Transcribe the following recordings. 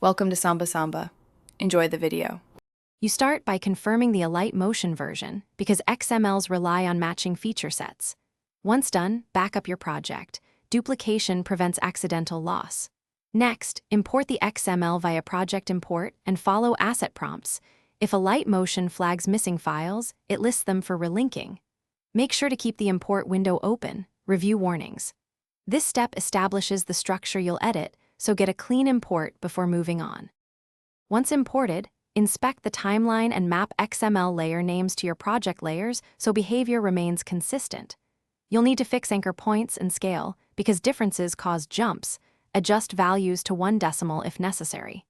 Welcome to Samba Samba. Enjoy the video. You start by confirming the Alight Motion version because XMLs rely on matching feature sets. Once done, back up your project. Duplication prevents accidental loss. Next, import the XML via Project Import and follow asset prompts. If Alight Motion flags missing files, it lists them for relinking. Make sure to keep the import window open. Review warnings. This step establishes the structure you'll edit, so get a clean import before moving on. Once imported, inspect the timeline and map XML layer names to your project layers so behavior remains consistent. You'll need to fix anchor points and scale because differences cause jumps. Adjust values to 1 decimal if necessary.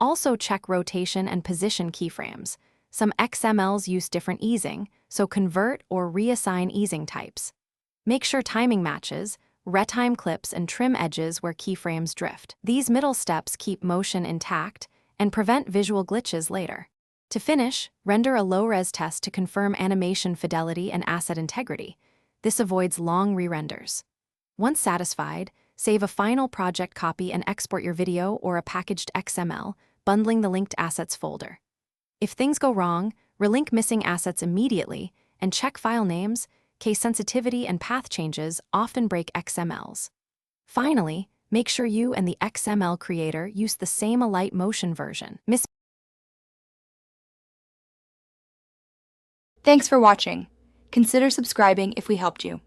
Also check rotation and position keyframes. Some XMLs use different easing, so convert or reassign easing types. Make sure timing matches, retime clips and trim edges where keyframes drift. These middle steps keep motion intact and prevent visual glitches later. To finish, render a low-res test to confirm animation fidelity and asset integrity. This avoids long re-renders. Once satisfied, save a final project copy and export your video or a packaged XML, bundling the linked assets folder. If things go wrong, relink missing assets immediately and check file names. Case sensitivity and path changes often break XMLs. Finally, make sure you and the XML creator use the same Alight Motion version. Thanks for watching. Consider subscribing if we helped you.